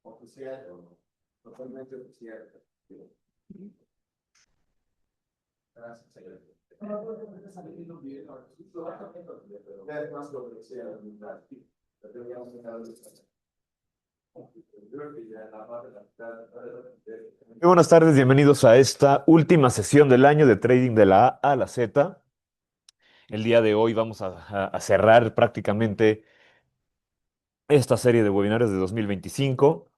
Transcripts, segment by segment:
Oficial o no, totalmente oficial. Gracias, secretario. Ya es más lo que sea, la teníamos que dar. Muy buenas tardes, bienvenidos a esta última sesión del año de trading de la A a la Z. El día de hoy vamos a cerrar prácticamente esta serie de webinarios de 2025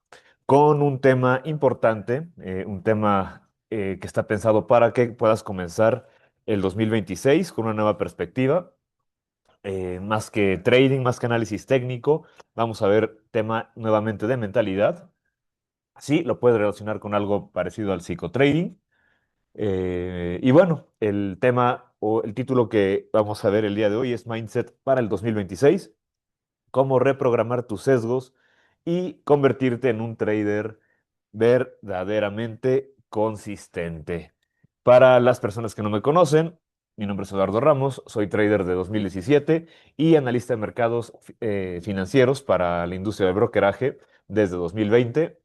con un tema importante, un tema que está pensado para que puedas comenzar el 2026 con una nueva perspectiva. Más que trading, más que análisis técnico, vamos a ver tema nuevamente de mentalidad. Sí, lo puedes relacionar con algo parecido al psicotrading. Y bueno, el tema o el título que vamos a ver el día de hoy es Mindset para el 2026, cómo reprogramar tus sesgos y convertirte en un trader verdaderamente consistente. Para las personas que no me conocen, mi nombre es Eduardo Ramos, soy trader de 2017 y analista de mercados financieros para la industria del brokeraje desde 2020.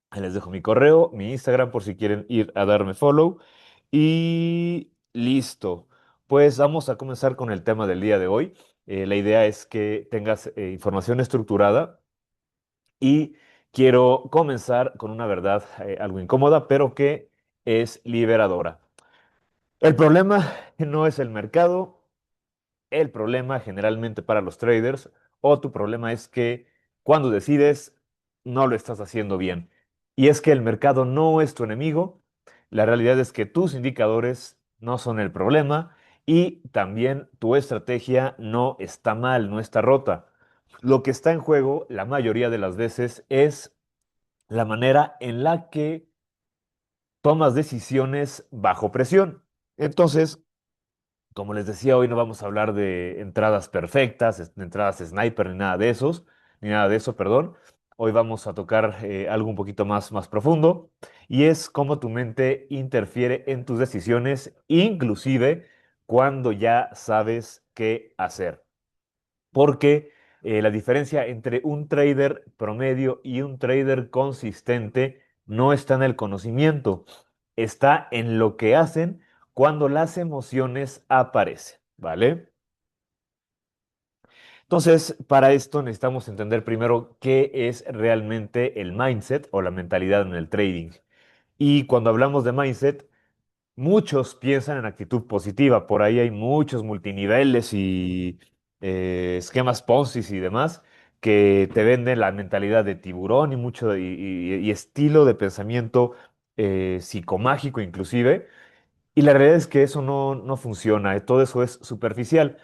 Ahí les dejo mi correo, mi Instagram por si quieren ir a darme follow. Y listo. Pues vamos a comenzar con el tema del día de hoy. La idea es que tengas información estructurada y quiero comenzar con una verdad algo incómoda, pero que es liberadora. El problema no es el mercado, el problema generalmente para los traders o tu problema es que cuando decides no lo estás haciendo bien. Y es que el mercado no es tu enemigo, la realidad es que tus indicadores no son el problema y también tu estrategia no está mal, no está rota. Lo que está en juego la mayoría de las veces es la manera en la que tomas decisiones bajo presión. Entonces, como les decía, hoy no vamos a hablar de entradas perfectas, entradas sniper, ni nada de esos, ni nada de eso, perdón. Hoy vamos a tocar algo un poquito más profundo y es cómo tu mente interfiere en tus decisiones, inclusive cuando ya sabes qué hacer. Porque la diferencia entre un trader promedio y un trader consistente no está en el conocimiento, está en lo que hacen cuando las emociones aparecen, ¿vale? Entonces, para esto necesitamos entender primero qué es realmente el mindset o la mentalidad en el trading. Y cuando hablamos de mindset, muchos piensan en actitud positiva. Por ahí hay muchos multiniveles y esquemas Ponzi y demás que te venden la mentalidad de tiburón y mucho y estilo de pensamiento psicomágico inclusive. Y la realidad es que eso no funciona, todo eso es superficial.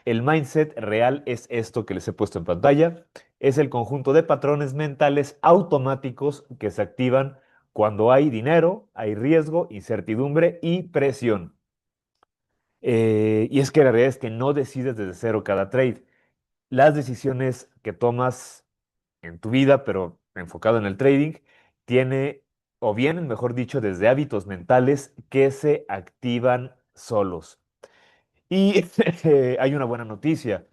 El mindset real es esto que les he puesto en pantalla. Es el conjunto de patrones mentales automáticos que se activan cuando hay dinero, hay riesgo, incertidumbre y presión. Y es que la realidad es que no decides desde cero cada trade. Las decisiones que tomas en tu vida, pero enfocado en el trading, tiene, o vienen, mejor dicho, desde hábitos mentales que se activan solos. Y hay una buena noticia.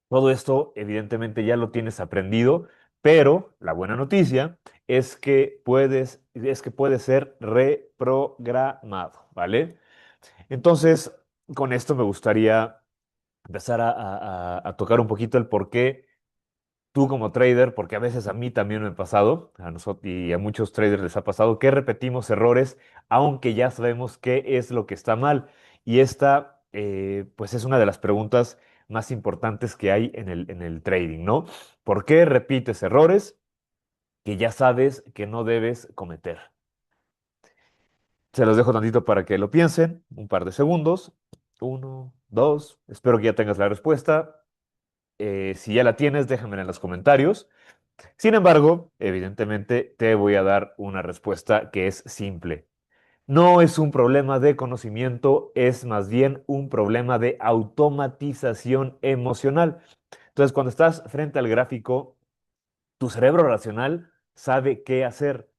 Todo esto, evidentemente, ya lo tienes aprendido, pero la buena noticia es que puede ser reprogramado, ¿vale? Entonces, con esto me gustaría empezar a tocar un poquito el por qué tú como trader, porque a veces a mí también me ha pasado, a nosotros y a muchos traders les ha pasado, que repetimos errores, aunque ya sabemos qué es lo que está mal. Y esta, pues es una de las preguntas más importantes que hay en el trading, ¿no? ¿Por qué repites errores que ya sabes que no debes cometer? Se los dejo tantito para que lo piensen, un par de segundos. Uno, dos, espero que ya tengas la respuesta. Si ya la tienes, déjamela en los comentarios. Sin embargo, evidentemente te voy a dar una respuesta que es simple. No es un problema de conocimiento, es más bien un problema de automatización emocional. Entonces, cuando estás frente al gráfico, tu cerebro racional sabe qué hacer,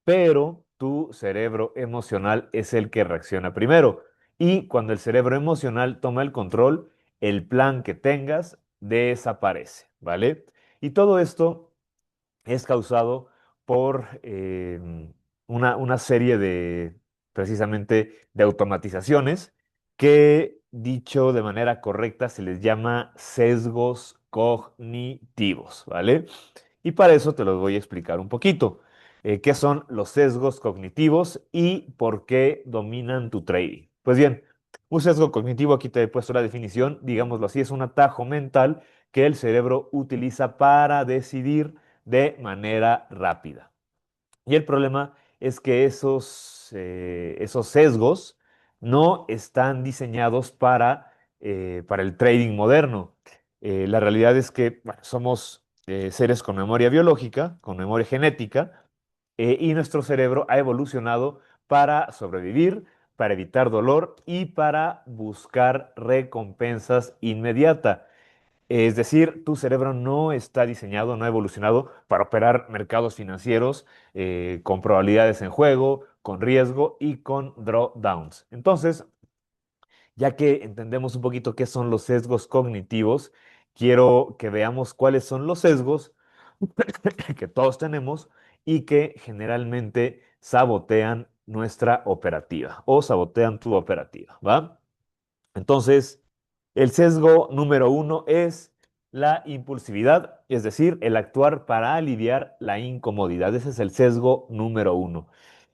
pero tu cerebro emocional es el que reacciona primero. Y cuando el cerebro emocional toma el control, el plan que tengas desaparece, ¿vale? Y todo esto es causado por una serie de, precisamente, de automatizaciones que, dicho de manera correcta, se les llama sesgos cognitivos, ¿vale? Y para eso te los voy a explicar un poquito. ¿Qué son los sesgos cognitivos y por qué dominan tu trading? Pues bien, un sesgo cognitivo, aquí te he puesto la definición, digámoslo así, es un atajo mental que el cerebro utiliza para decidir de manera rápida. Y el problema es que esos sesgos no están diseñados para el trading moderno. La realidad es que bueno, somos seres con memoria biológica, con memoria genética, y nuestro cerebro ha evolucionado para sobrevivir, para evitar dolor y para buscar recompensas inmediatas. Es decir, tu cerebro no está diseñado, no ha evolucionado para operar mercados financieros con probabilidades en juego, con riesgo y con drawdowns. Entonces, ya que entendemos un poquito qué son los sesgos cognitivos, quiero que veamos cuáles son los sesgos que todos tenemos y que generalmente sabotean nuestra operativa o sabotean tu operativa, ¿va? Entonces, el sesgo número uno es la impulsividad, es decir, el actuar para aliviar la incomodidad. Ese es el sesgo número uno.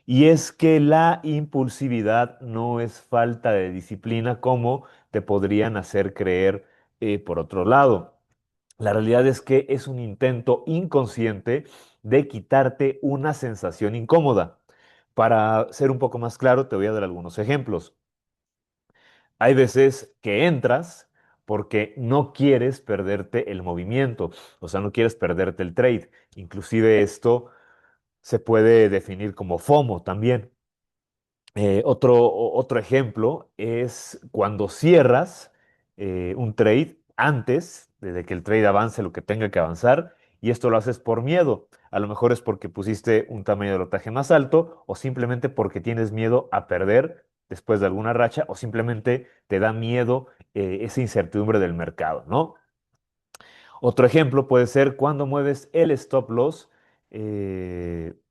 Y es que la impulsividad no es falta de disciplina como te podrían hacer creer por otro lado. La realidad es que es un intento inconsciente de quitarte una sensación incómoda. Para ser un poco más claro, te voy a dar algunos ejemplos. Hay veces que entras porque no quieres perderte el movimiento, o sea, no quieres perderte el trade. Inclusive esto se puede definir como FOMO también. Otro ejemplo es cuando cierras un trade antes de que el trade avance lo que tenga que avanzar y esto lo haces por miedo. A lo mejor es porque pusiste un tamaño de lotaje más alto o simplemente porque tienes miedo a perder después de alguna racha o simplemente te da miedo esa incertidumbre del mercado, ¿no? Otro ejemplo puede ser cuando mueves el stop loss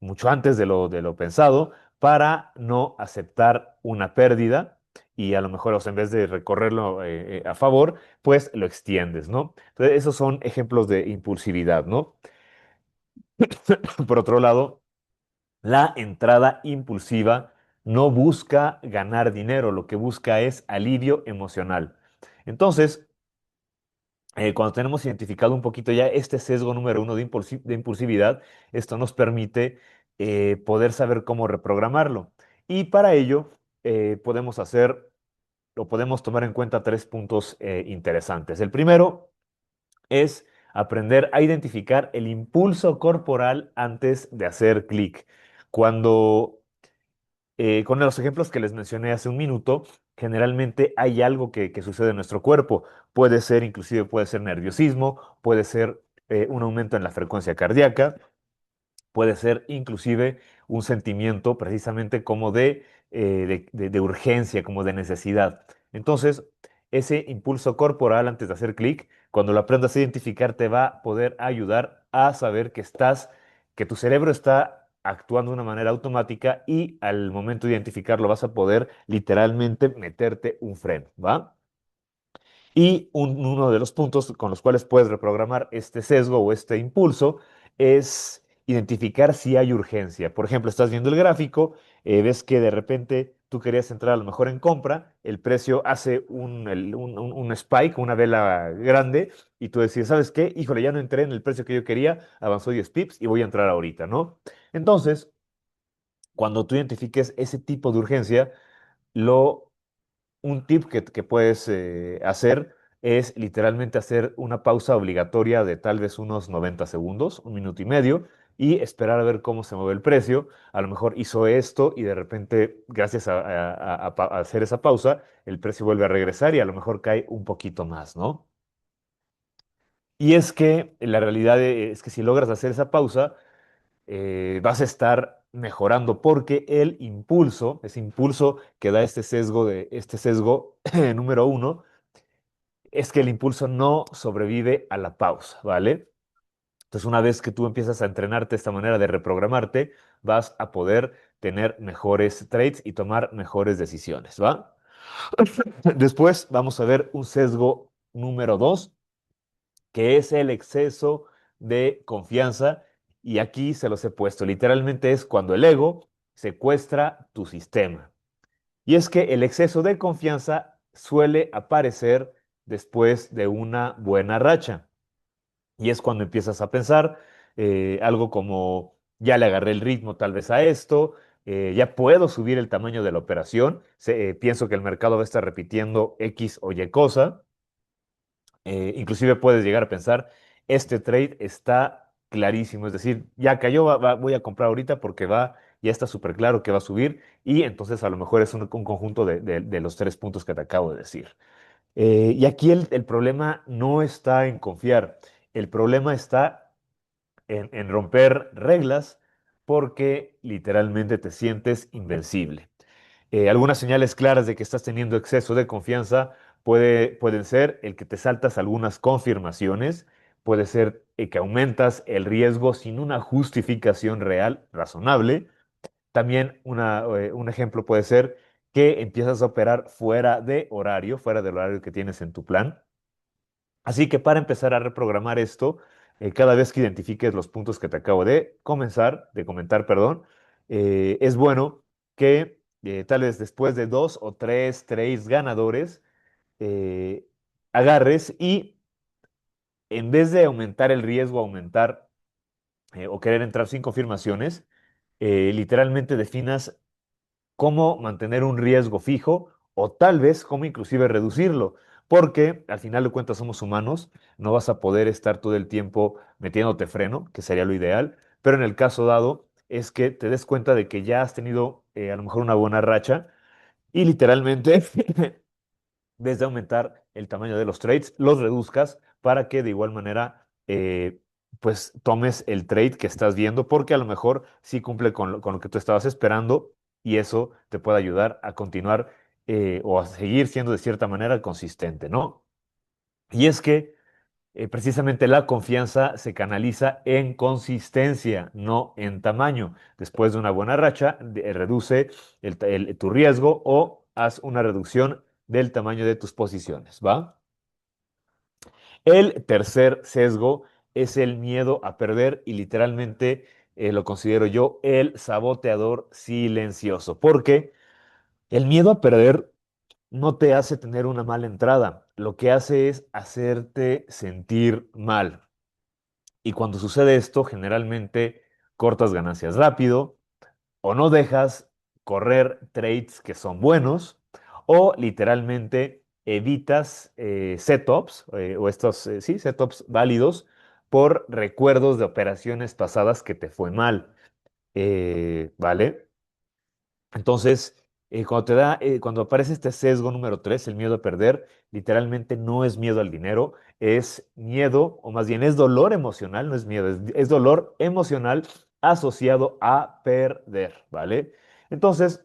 mucho antes de lo pensado para no aceptar una pérdida y a lo mejor, o sea, en vez de recorrerlo a favor, pues lo extiendes, ¿no? Entonces, esos son ejemplos de impulsividad, ¿no? Por otro lado, la entrada impulsiva no busca ganar dinero, lo que busca es alivio emocional. Entonces, cuando tenemos identificado un poquito ya este sesgo número uno de impulsividad, esto nos permite poder saber cómo reprogramarlo. Y para ello podemos hacer o podemos tomar en cuenta tres puntos interesantes. El primero es aprender a identificar el impulso corporal antes de hacer clic. Cuando con los ejemplos que les mencioné hace un minuto, generalmente hay algo que sucede en nuestro cuerpo. Puede ser, inclusive puede ser nerviosismo, puede ser un aumento en la frecuencia cardíaca, puede ser inclusive un sentimiento precisamente como de urgencia, como de necesidad. Entonces, ese impulso corporal antes de hacer clic, cuando lo aprendas a identificar, te va a poder ayudar a saber que tu cerebro está actuando de una manera automática y al momento de identificarlo vas a poder literalmente meterte un freno, ¿va? Y uno de los puntos con los cuales puedes reprogramar este sesgo o este impulso es identificar si hay urgencia. Por ejemplo, estás viendo el gráfico, ves que de repente tú querías entrar a lo mejor en compra, el precio hace un spike, una vela grande, y tú decides, ¿sabes qué? Híjole, ya no entré en el precio que yo quería, avanzó 10 pips y voy a entrar ahorita, ¿no? Entonces, cuando tú identifiques ese tipo de urgencia, lo un tip que puedes hacer es literalmente hacer una pausa obligatoria de tal vez unos 90 segundos, un minuto y medio, y esperar a ver cómo se mueve el precio. A lo mejor hizo esto y de repente, gracias a hacer esa pausa, el precio vuelve a regresar y a lo mejor cae un poquito más, ¿no? Y es que la realidad es que si logras hacer esa pausa, vas a estar mejorando porque el impulso, ese impulso que da este sesgo número uno, es que el impulso no sobrevive a la pausa, ¿vale? Entonces, una vez que tú empiezas a entrenarte esta manera de reprogramarte, vas a poder tener mejores trades y tomar mejores decisiones, ¿va? Después vamos a ver un sesgo número 2, que es el exceso de confianza. Y aquí se los he puesto. Literalmente es cuando el ego secuestra tu sistema. Y es que el exceso de confianza suele aparecer después de una buena racha. Y es cuando empiezas a pensar algo como, ya le agarré el ritmo tal vez a esto, ya puedo subir el tamaño de la operación, pienso que el mercado va a estar repitiendo X o Y cosa. Inclusive puedes llegar a pensar, este trade está clarísimo, es decir, ya cayó, voy a comprar ahorita porque va, ya está súper claro que va a subir y entonces a lo mejor es un conjunto de los tres puntos que te acabo de decir. Y aquí el problema no está en confiar, el problema está en romper reglas porque literalmente te sientes invencible. Algunas señales claras de que estás teniendo exceso de confianza pueden ser el que te saltas algunas confirmaciones, puede ser que aumentas el riesgo sin una justificación real, razonable. También un ejemplo puede ser que empiezas a operar fuera del horario que tienes en tu plan. Así que para empezar a reprogramar esto, cada vez que identifiques los puntos que te acabo de comentar, perdón, es bueno que tal vez después de dos o tres trades ganadores, eh, agarres y en vez de aumentar el riesgo, aumentar o querer entrar sin confirmaciones, literalmente definas cómo mantener un riesgo fijo o tal vez cómo inclusive reducirlo, porque al final de cuentas somos humanos, no vas a poder estar todo el tiempo metiéndote freno, que sería lo ideal, pero en el caso dado es que te des cuenta de que ya has tenido a lo mejor una buena racha y literalmente vez de aumentar el tamaño de los trades, los reduzcas para que de igual manera pues tomes el trade que estás viendo porque a lo mejor sí cumple con lo que tú estabas esperando y eso te puede ayudar a continuar o a seguir siendo de cierta manera consistente, ¿no? Y es que precisamente la confianza se canaliza en consistencia, no en tamaño. Después de una buena racha, reduce tu riesgo o haz una reducción del tamaño de tus posiciones, ¿va? El tercer sesgo es el miedo a perder y literalmente lo considero yo el saboteador silencioso, porque el miedo a perder no te hace tener una mala entrada, lo que hace es hacerte sentir mal. Y cuando sucede esto, generalmente cortas ganancias rápido o no dejas correr trades que son buenos o literalmente evitas setups o estos, sí, setups válidos por recuerdos de operaciones pasadas que te fue mal. ¿Vale? Entonces, cuando aparece este sesgo número 3, el miedo a perder, literalmente no es miedo al dinero, es miedo, o más bien es dolor emocional, no es miedo, es dolor emocional asociado a perder, ¿vale? Entonces,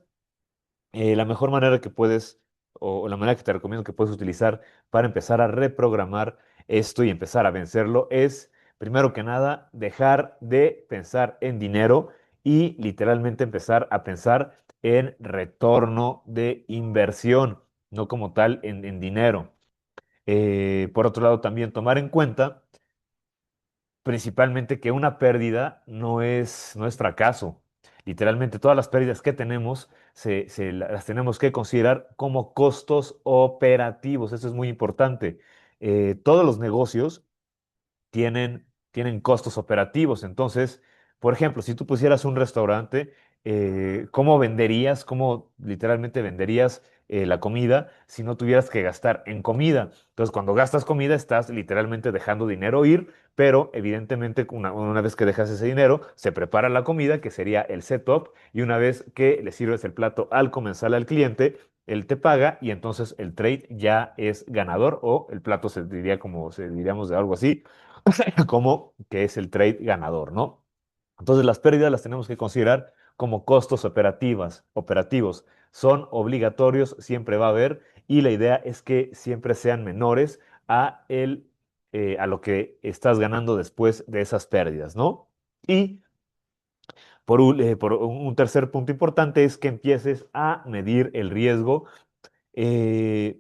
la mejor manera que puedes, o la manera que te recomiendo que puedes utilizar para empezar a reprogramar esto y empezar a vencerlo es, primero que nada, dejar de pensar en dinero y literalmente empezar a pensar en retorno de inversión, no como tal en dinero. Por otro lado, también tomar en cuenta principalmente que una pérdida no es fracaso. Literalmente todas las pérdidas que tenemos las tenemos que considerar como costos operativos. Eso es muy importante. Todos los negocios tienen costos operativos. Entonces, por ejemplo, si tú pusieras un restaurante, ¿cómo venderías, cómo literalmente venderías la comida si no tuvieras que gastar en comida? Entonces, cuando gastas comida, estás literalmente dejando dinero ir, pero evidentemente una vez que dejas ese dinero, se prepara la comida, que sería el setup, y una vez que le sirves el plato al comensal al cliente, él te paga y entonces el trade ya es ganador o el plato se diría como se diríamos de algo así como que es el trade ganador, ¿no? Entonces las pérdidas las tenemos que considerar como costos operativos. Son obligatorios, siempre va a haber, y la idea es que siempre sean menores a lo que estás ganando después de esas pérdidas, ¿no? Y por un tercer punto importante es que empieces a medir el riesgo, eh,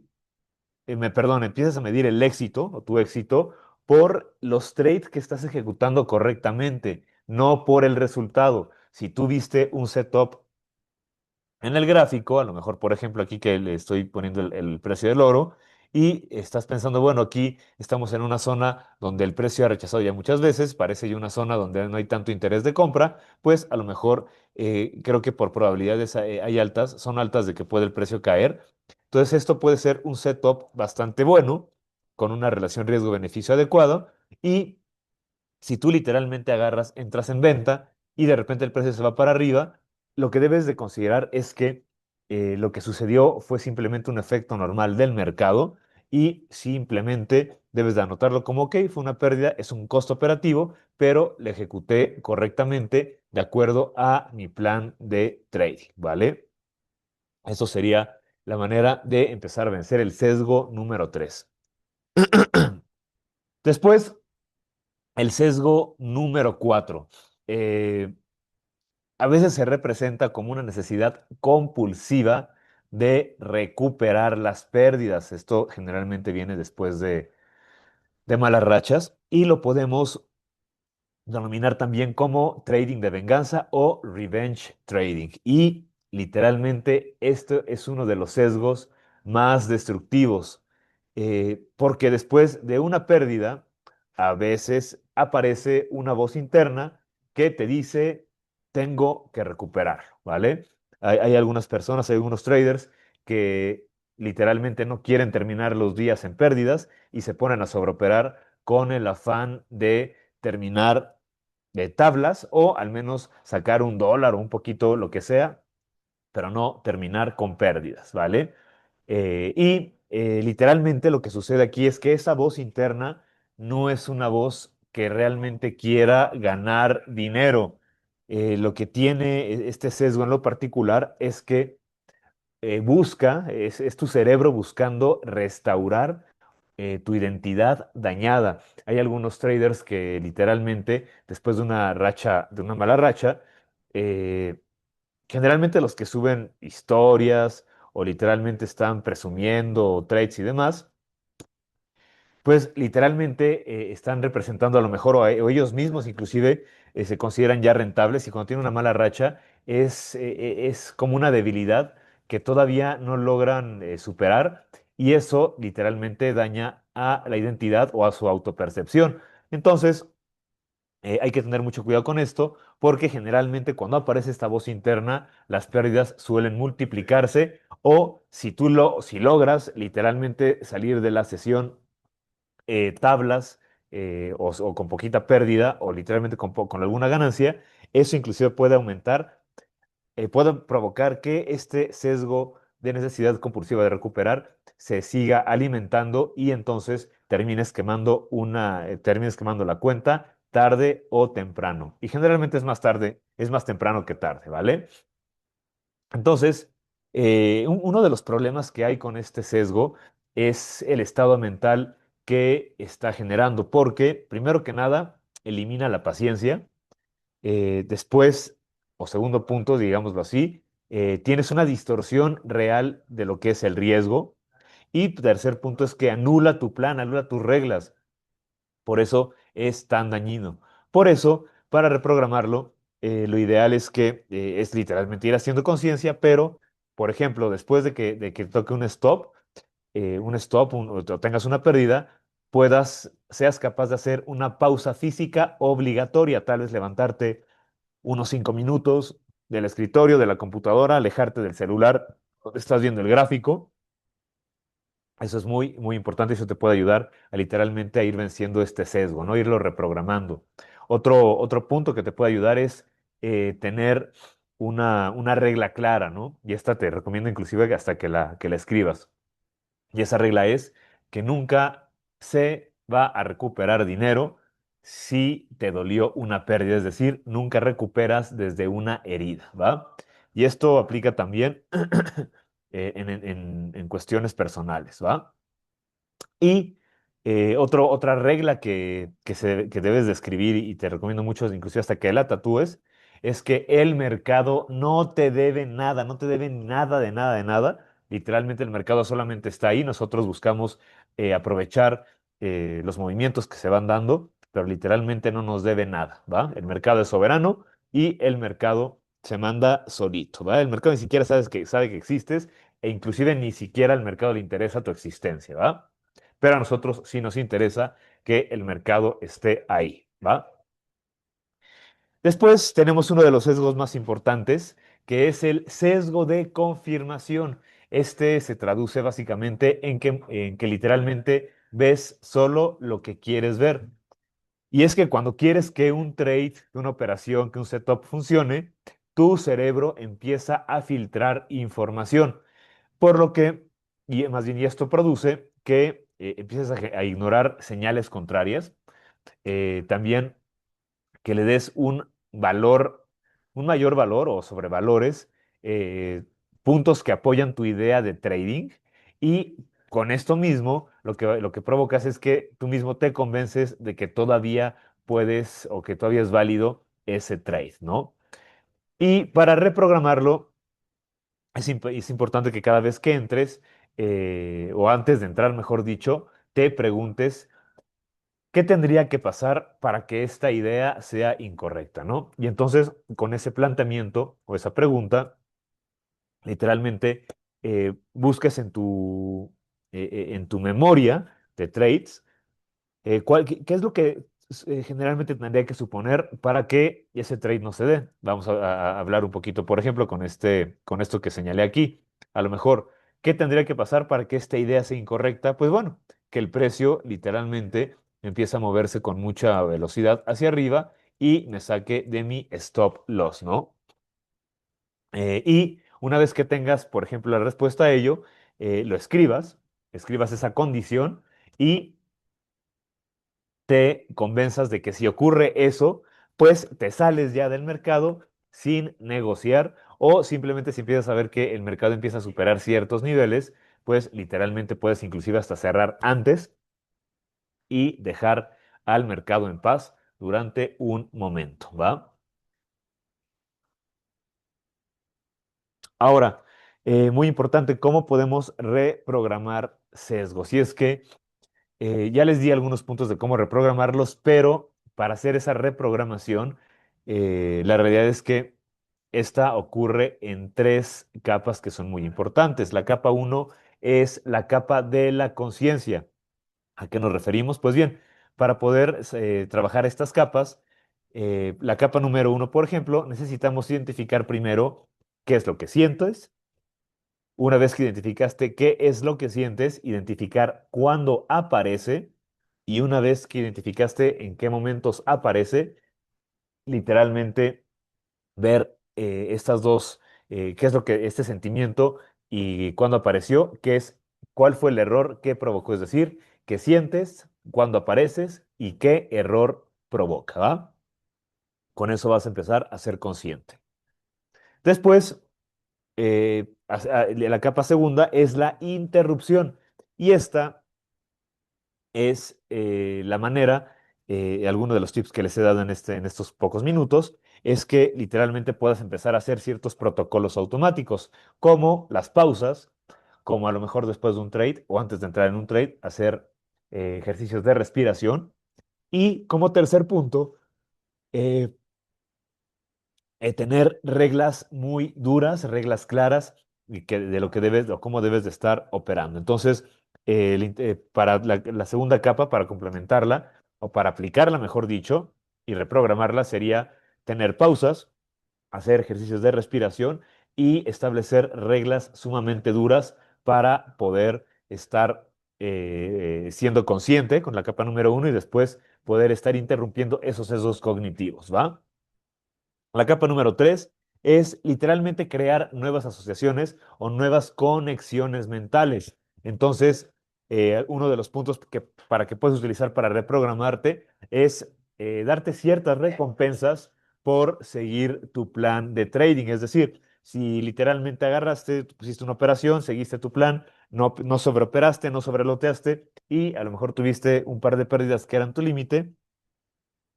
perdón, empieces a medir el éxito o tu éxito por los trades que estás ejecutando correctamente, no por el resultado. Si tú viste un setup en el gráfico, a lo mejor, por ejemplo, aquí que le estoy poniendo el precio del oro y estás pensando, bueno, aquí estamos en una zona donde el precio ha rechazado ya muchas veces, parece ya una zona donde no hay tanto interés de compra, pues a lo mejor creo que por probabilidades hay altas, son altas de que puede el precio caer. Entonces, esto puede ser un setup bastante bueno, con una relación riesgo-beneficio adecuada y si tú literalmente agarras, entras en venta y de repente el precio se va para arriba, lo que debes de considerar es que lo que sucedió fue simplemente un efecto normal del mercado y simplemente debes de anotarlo como, ok, fue una pérdida, es un costo operativo, pero le ejecuté correctamente de acuerdo a mi plan de trading, ¿vale? Eso sería la manera de empezar a vencer el sesgo número 3. Después, el sesgo número 4. A veces se representa como una necesidad compulsiva de recuperar las pérdidas. Esto generalmente viene después de malas rachas y lo podemos denominar también como trading de venganza o revenge trading. Y literalmente esto es uno de los sesgos más destructivos, porque después de una pérdida, a veces aparece una voz interna que te dice, tengo que recuperar, ¿vale? Hay algunas personas, hay algunos traders que literalmente no quieren terminar los días en pérdidas y se ponen a sobreoperar con el afán de terminar de tablas o al menos sacar un dólar o un poquito, lo que sea, pero no terminar con pérdidas, ¿vale? Literalmente lo que sucede aquí es que esa voz interna no es una voz que realmente quiera ganar dinero. Lo que tiene este sesgo en lo particular es que es tu cerebro buscando restaurar tu identidad dañada. Hay algunos traders que literalmente, después de una racha, de una mala racha, eh, generalmente los que suben historias o literalmente están presumiendo trades y demás, pues literalmente están representando a lo mejor o ellos mismos inclusive se consideran ya rentables y cuando tienen una mala racha es como una debilidad que todavía no logran superar y eso literalmente daña a la identidad o a su autopercepción. Entonces, hay que tener mucho cuidado con esto porque generalmente cuando aparece esta voz interna, las pérdidas suelen multiplicarse o si logras literalmente salir de la sesión tablas o con poquita pérdida o literalmente con alguna ganancia, eso inclusive puede aumentar, puede provocar que este sesgo de necesidad compulsiva de recuperar se siga alimentando y entonces termines quemando la cuenta tarde o temprano. Y generalmente es más tarde, es más temprano que tarde, ¿vale? Entonces, uno de los problemas que hay con este sesgo es el estado mental que está generando, porque primero que nada, elimina la paciencia. Después, o segundo punto, digámoslo así, tienes una distorsión real de lo que es el riesgo. Y tercer punto es que anula tu plan, anula tus reglas. Por eso es tan dañino. Por eso, para reprogramarlo, lo ideal es que es literalmente ir haciendo conciencia, pero, por ejemplo, después de que toque un stop o tengas una pérdida, seas capaz de hacer una pausa física obligatoria, tal vez levantarte unos 5 minutos del escritorio, de la computadora, alejarte del celular donde estás viendo el gráfico. Eso es muy, muy importante y eso te puede ayudar a literalmente a ir venciendo este sesgo, ¿no? Irlo reprogramando. Otro punto que te puede ayudar es tener una regla clara, ¿no? Y esta te recomiendo inclusive hasta que la escribas. Y esa regla es que nunca se va a recuperar dinero si te dolió una pérdida, es decir, nunca recuperas desde una herida, ¿va? Y esto aplica también en cuestiones personales, ¿va? Y Otra regla que debes de escribir y te recomiendo mucho, inclusive hasta que la tatúes, es que el mercado no te debe nada, no te debe nada de nada de nada. Literalmente el mercado solamente está ahí. Nosotros buscamos aprovechar los movimientos que se van dando, pero literalmente no nos debe nada, ¿va? El mercado es soberano y el mercado se manda solito, ¿va? El mercado ni siquiera sabe que existes e inclusive ni siquiera al mercado le interesa tu existencia, ¿va? Pero a nosotros sí nos interesa que el mercado esté ahí, ¿va? Después tenemos uno de los sesgos más importantes, que es el sesgo de confirmación. Este se traduce básicamente en que literalmente ves solo lo que quieres ver. Y es que cuando quieres que un trade, que una operación, que un setup funcione, tu cerebro empieza a filtrar información. Por lo que, y más bien, y esto produce que empieces a ignorar señales contrarias, también que le des un valor, un mayor valor o sobrevalores, eh, puntos que apoyan tu idea de trading y con esto mismo lo que provocas es que tú mismo te convences de que todavía puedes o que todavía es válido ese trade, ¿no? Y para reprogramarlo, es importante que cada vez que entres, o antes de entrar, mejor dicho, te preguntes qué tendría que pasar para que esta idea sea incorrecta, ¿no? Y entonces, con ese planteamiento o esa pregunta, literalmente busques en tu memoria de trades qué es lo que generalmente tendría que suponer para que ese trade no se dé? Vamos a hablar un poquito, por ejemplo, con esto que señalé aquí. A lo mejor, ¿qué tendría que pasar para que esta idea sea incorrecta? Pues bueno, que el precio literalmente empiece a moverse con mucha velocidad hacia arriba y me saque de mi stop loss, ¿no? Y una vez que tengas, por ejemplo, la respuesta a ello, lo escribas esa condición y te convenzas de que si ocurre eso, pues te sales ya del mercado sin negociar o simplemente si empiezas a ver que el mercado empieza a superar ciertos niveles, pues literalmente puedes inclusive hasta cerrar antes y dejar al mercado en paz durante un momento, ¿va? Ahora, muy importante, ¿cómo podemos reprogramar sesgos? Y es que ya les di algunos puntos de cómo reprogramarlos, pero para hacer esa reprogramación, la realidad es que esta ocurre en tres capas que son muy importantes. La capa uno es la capa de la conciencia. ¿A qué nos referimos? Pues bien, para poder trabajar estas capas, la capa número uno, por ejemplo, necesitamos identificar primero qué es lo que sientes. Una vez que identificaste qué es lo que sientes, identificar cuándo aparece y una vez que identificaste en qué momentos aparece, literalmente ver estas dos, qué es lo que este sentimiento y cuándo apareció, cuál fue el error que provocó, es decir, qué sientes, cuándo apareces y qué error provoca, ¿va? Con eso vas a empezar a ser consciente. Después, la capa segunda es la interrupción. Y esta es la manera, alguno de los tips que les he dado en estos pocos minutos, es que literalmente puedas empezar a hacer ciertos protocolos automáticos, como las pausas, como a lo mejor después de un trade o antes de entrar en un trade, hacer ejercicios de respiración. Y como tercer punto, eh, tener reglas muy duras, reglas claras de lo que debes o cómo debes de estar operando. Entonces, para la segunda capa, para complementarla o para aplicarla, mejor dicho, y reprogramarla, sería tener pausas, hacer ejercicios de respiración y establecer reglas sumamente duras para poder estar siendo consciente con la capa número uno y después poder estar interrumpiendo esos sesgos cognitivos, ¿va? La capa número 3 es literalmente crear nuevas asociaciones o nuevas conexiones mentales. Entonces, uno de los puntos para que puedes utilizar para reprogramarte es darte ciertas recompensas por seguir tu plan de trading. Es decir, si literalmente agarraste, pusiste una operación, seguiste tu plan, no sobreoperaste, no sobreloteaste, y a lo mejor tuviste un par de pérdidas que eran tu límite.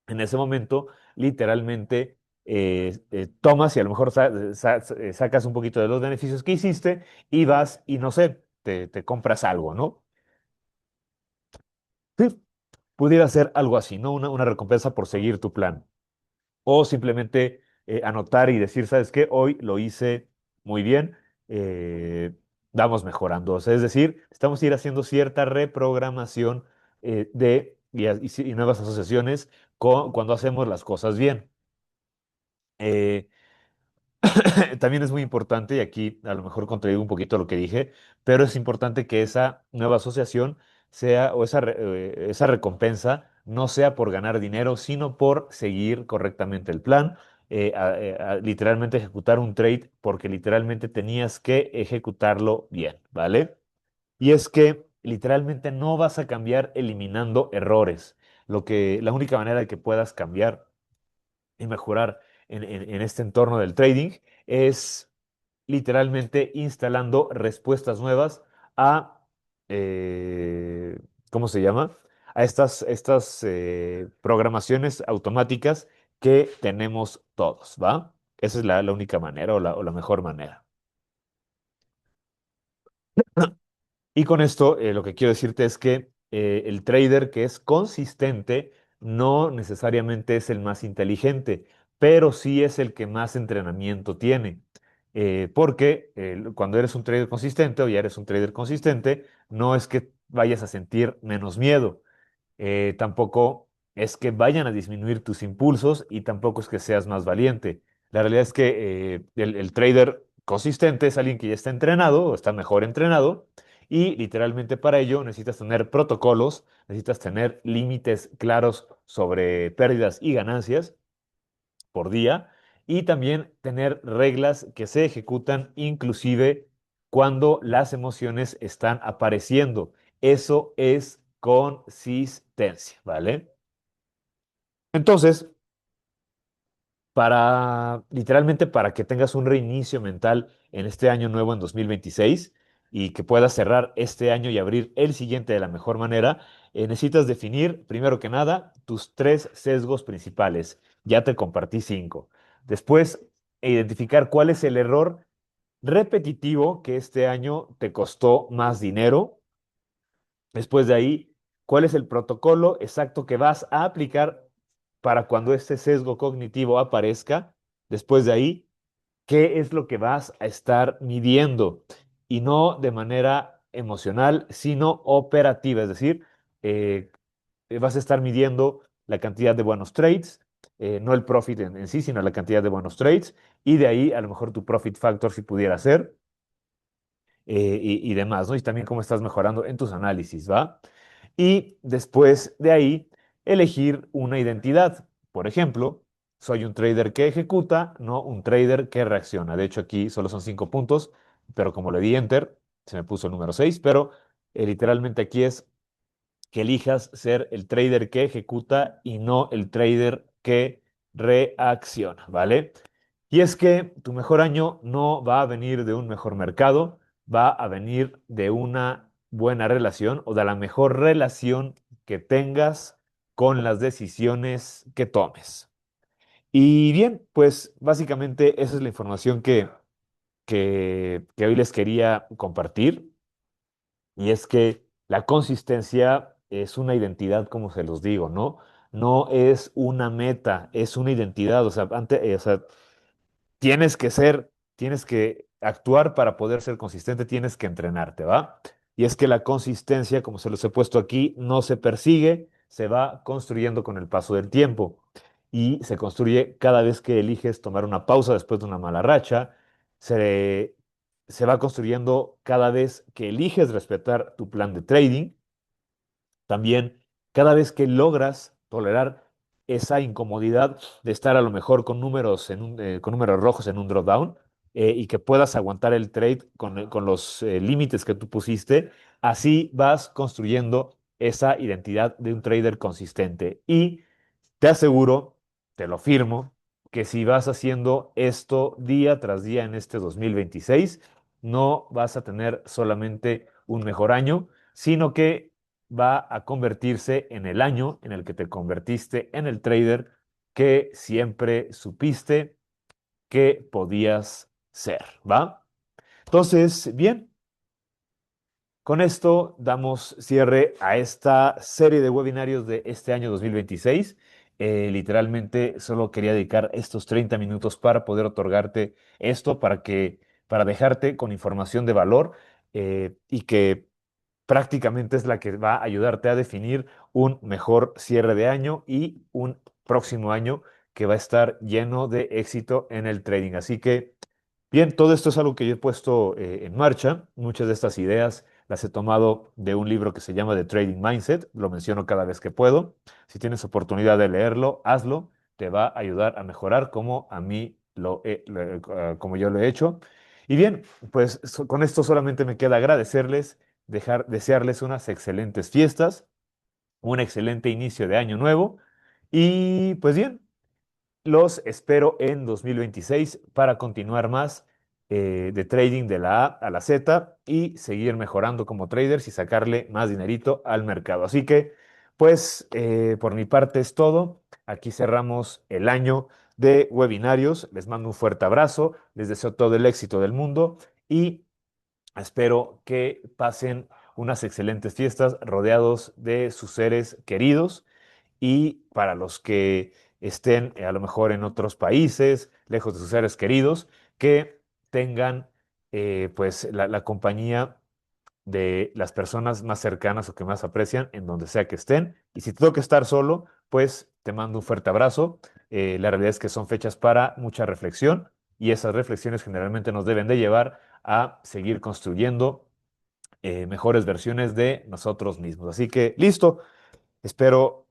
En ese momento, literalmente, tomas y a lo mejor sacas un poquito de los beneficios que hiciste y vas y no sé, te compras algo, ¿no? Sí, pudiera ser algo así, ¿no? Una recompensa por seguir tu plan. O simplemente anotar y decir, ¿sabes qué? Hoy lo hice muy bien, eh, vamos mejorando. O sea, es decir, estamos a ir haciendo cierta reprogramación y nuevas asociaciones cuando hacemos las cosas bien. Eh, También es muy importante, y aquí a lo mejor contradigo un poquito lo que dije, pero es importante que esa nueva asociación sea, o esa recompensa no sea por ganar dinero, sino por seguir correctamente el plan, literalmente ejecutar un trade porque literalmente tenías que ejecutarlo bien, ¿vale? Y es que literalmente no vas a cambiar eliminando errores. La única manera de que puedas cambiar y mejorar en este entorno del trading es literalmente instalando respuestas nuevas a, eh, ¿cómo se llama? A estas programaciones automáticas que tenemos todos, ¿va? Esa es la única manera o la mejor manera. Y con esto, lo que quiero decirte es que el trader que es consistente no necesariamente es el más inteligente, pero sí es el que más entrenamiento tiene. Porque cuando eres un trader consistente o ya eres un trader consistente, no es que vayas a sentir menos miedo, tampoco es que vayan a disminuir tus impulsos y tampoco es que seas más valiente. La realidad es que el trader consistente es alguien que ya está entrenado o está mejor entrenado y literalmente para ello necesitas tener protocolos, necesitas tener límites claros sobre pérdidas y ganancias por día y también tener reglas que se ejecutan inclusive cuando las emociones están apareciendo. Eso es consistencia, ¿vale? Entonces, literalmente para que tengas un reinicio mental en este año nuevo, en 2026, y que puedas cerrar este año y abrir el siguiente de la mejor manera, necesitas definir, primero que nada, tus tres sesgos principales. Ya te compartí cinco. Después, identificar cuál es el error repetitivo que este año te costó más dinero. Después de ahí, ¿cuál es el protocolo exacto que vas a aplicar para cuando este sesgo cognitivo aparezca? Después de ahí, ¿qué es lo que vas a estar midiendo? Y no de manera emocional, sino operativa, es decir, eh, vas a estar midiendo la cantidad de buenos trades, no el profit en sí, sino la cantidad de buenos trades, y de ahí a lo mejor tu profit factor si pudiera ser y demás, ¿no? Y también cómo estás mejorando en tus análisis, ¿va? Y después de ahí, elegir una identidad. Por ejemplo, soy un trader que ejecuta, no un trader que reacciona. De hecho, aquí solo son 5 puntos, pero como le di enter, se me puso el número 6, pero literalmente aquí es que elijas ser el trader que ejecuta y no el trader que reacciona, ¿vale? Y es que tu mejor año no va a venir de un mejor mercado, va a venir de una buena relación o de la mejor relación que tengas con las decisiones que tomes. Y bien, pues básicamente esa es la información que hoy les quería compartir. Y es que la consistencia es una identidad, como se los digo, ¿no? No es una meta, es una identidad. O sea, tienes que actuar para poder ser consistente, tienes que entrenarte, ¿va? Y es que la consistencia, como se los he puesto aquí, no se persigue, se va construyendo con el paso del tiempo. Y se construye cada vez que eliges tomar una pausa después de una mala racha, se, se va construyendo cada vez que eliges respetar tu plan de trading, también cada vez que logras tolerar esa incomodidad de estar a lo mejor con números rojos en un drawdown y que puedas aguantar el trade con los límites que tú pusiste, así vas construyendo esa identidad de un trader consistente. Y te aseguro, te lo firmo, que si vas haciendo esto día tras día en este 2026, no vas a tener solamente un mejor año, sino que va a convertirse en el año en el que te convertiste en el trader que siempre supiste que podías ser, ¿va? Entonces, bien, con esto damos cierre a esta serie de webinarios de este año 2026. Literalmente solo quería dedicar estos 30 minutos para poder otorgarte esto, para dejarte con información de valor y que prácticamente es la que va a ayudarte a definir un mejor cierre de año y un próximo año que va a estar lleno de éxito en el trading. Así que, bien, todo esto es algo que yo he puesto en marcha. Muchas de estas ideas las he tomado de un libro que se llama The Trading Mindset. Lo menciono cada vez que puedo. Si tienes oportunidad de leerlo, hazlo. Te va a ayudar a mejorar como a mí como yo lo he hecho. Y bien, pues con esto solamente me queda agradecerles, desearles unas excelentes fiestas, un excelente inicio de año nuevo. Y pues bien. Los espero en 2026 para continuar más de trading de la A a la Z y seguir mejorando como traders y sacarle más dinerito al mercado. Así que, pues, por mi parte es todo. Aquí cerramos el año de webinarios. Les mando un fuerte abrazo. Les deseo todo el éxito del mundo y espero que pasen unas excelentes fiestas rodeados de sus seres queridos y para los que estén a lo mejor en otros países, lejos de sus seres queridos, que tengan pues la compañía de las personas más cercanas o que más aprecian en donde sea que estén. Y si tengo que estar solo, pues te mando un fuerte abrazo. La realidad es que son fechas para mucha reflexión y esas reflexiones generalmente nos deben de llevar a seguir construyendo mejores versiones de nosotros mismos. Así que listo, espero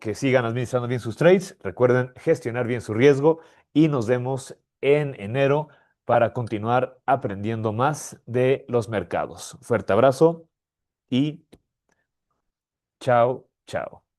que sigan administrando bien sus trades, recuerden gestionar bien su riesgo y nos vemos en enero para continuar aprendiendo más de los mercados. Fuerte abrazo y chao, chao.